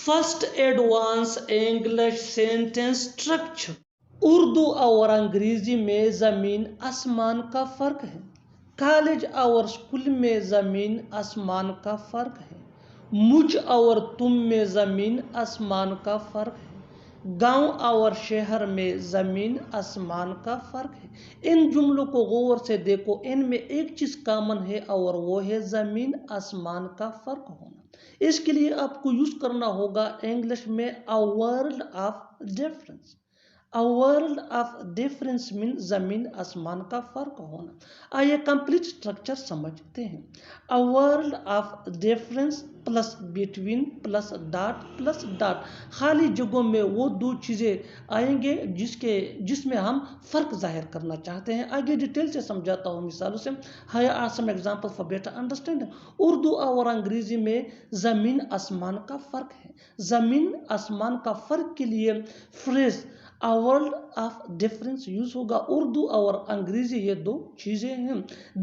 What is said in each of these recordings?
First advanced English sentence structure. Urdu اور انگریزی میں زمین آسمان کا فرق ہے. کالج اور اسکول میں زمین آسمان کا فرق ہے. مجھ اور تم میں زمین آسمان کا فرق ہے. گاؤں اور شہر میں زمین آسمان کا فرق ہے. ان جملوں کو غور سے دیکھو. ان میں ایک چیز کامن ہے اور وہ ہے زمین آسمان کا فرق ہونا. اس کے لیے آپ کو یوز کرنا ہوگا انگلش میں a world of difference. A world of difference means زمین آسمان کا فرق ہونا. آئیے کمپلیٹ اسٹرکچر سمجھتے ہیں. A world of difference plus between plus dot plus dot. خالی جگہوں میں وہ دو چیزیں آئیں گے جس میں ہم فرق ظاہر کرنا چاہتے ہیں. آگے ڈیٹیل سے سمجھاتا ہوں مثالوں سے. Here are some examples for better understanding. Urdu اور انگریزی میں زمین آسمان کا فرق ہے. زمین آسمان کا فرق کے لیے phrase A world of difference use ہوگا. اردو اور انگریزی یہ دو چیزیں ہیں.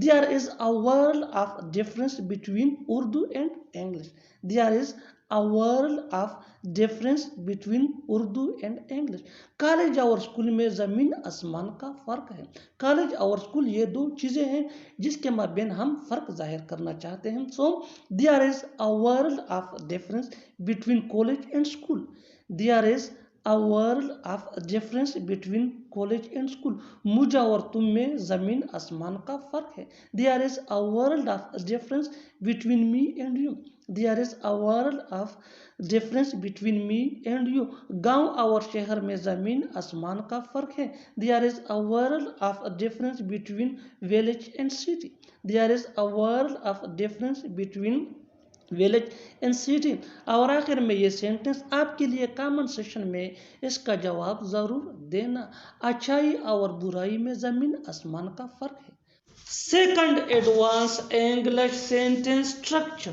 There is a world of difference between Urdu and English. There is a world of difference between Urdu and English. College اور اسکول میں زمین آسمان کا فرق ہے. کالج اور اسکول یہ دو چیزیں ہیں جس کے مابین ہم فرق ظاہر کرنا چاہتے ہیں. So there is a world of difference between college and school. There is a world of difference between college and school. مجھ اور تم میں زمین آسمان کا فرق ہے. There is a world of difference between me and you. There is a world of difference between me and you. گاؤں اور شہر میں زمین آسمان کا فرق ہے. There is a world of difference between village and city. There is a world of difference between village and city. اور آخر میں یہ سینٹنس آپ کے لیے کامن سیشن میں اس کا جواب ضرور دینا. اچھائی اور برائی میں زمین آسمان کا فرق ہے. Second advance English sentence structure.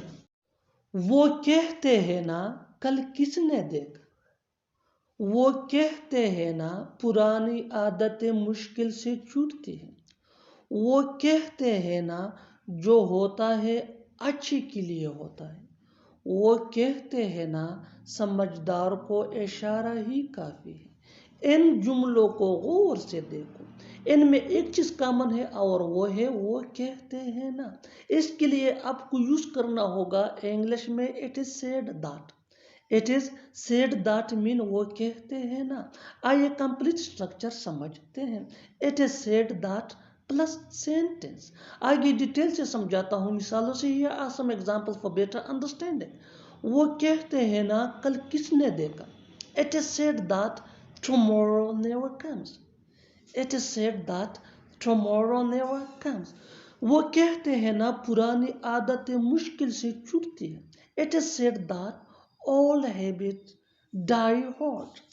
وہ کہتے ہیں نا کل کس نے دیکھا. وہ کہتے ہیں نا پرانی عادتیں مشکل سے چھوٹتی ہیں. وہ کہتے ہیں نا جو ہوتا ہے اچھے کے لیے ہوتا ہے. وہ کہتے ہیں نا سمجھدار کو اشارہ ہی کافی ہے. ان جملوں کو غور سے دیکھو. ان میں ایک چیز کامن ہے اور وہ ہے وہ کہتے ہیں نا. اس کے لیے آپ کو یوز کرنا ہوگا انگلش میں it is said that. It is said that مین وہ کہتے ہیں نا. آئیے کمپلیٹ اسٹرکچر سمجھتے ہیں. It is said that plus sentence. آگے ڈیٹیل سے سمجھاتا ہوں مثالوں سے. Here are some examples for better understanding. وہ کہتے ہیں نا کل کس نے دیکھا. It is said that tomorrow never comes. It is said that tomorrow never comes. وہ کہتے ہیں نا پرانی عادتیں مشکل سے چھوٹتی ہیں. It is said that old habits die hard.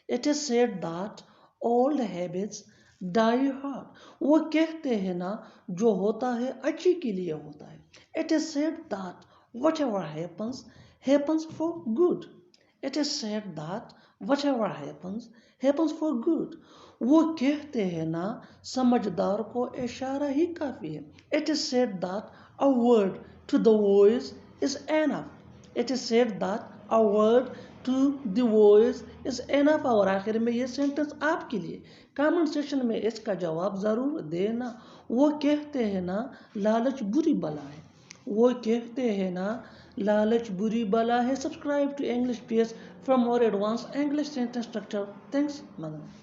It is said that old habits die hard. وہ کہتے ہیں نا جو ہوتا ہے اچھے کے لیے ہوتا ہے. It is said that whatever happens happens for good. It is said that whatever happens for good. وہ کہتے ہیں نا سمجھدار کو اشارہ ہی کافی ہے. It is said that a word to the wise is enough. It is said that a word to the wise is enough. اور آخر میں یہ سینٹنس آپ کے لیے کامن سیشن میں اس کا جواب ضرور دینا. وہ کہتے ہیں نا لالچ بری بلا ہے. وہ کہتے ہیں نا لالچ بری بلا ہے. Subscribe to English pace for more advanced English sentence structure. Thanks, madam.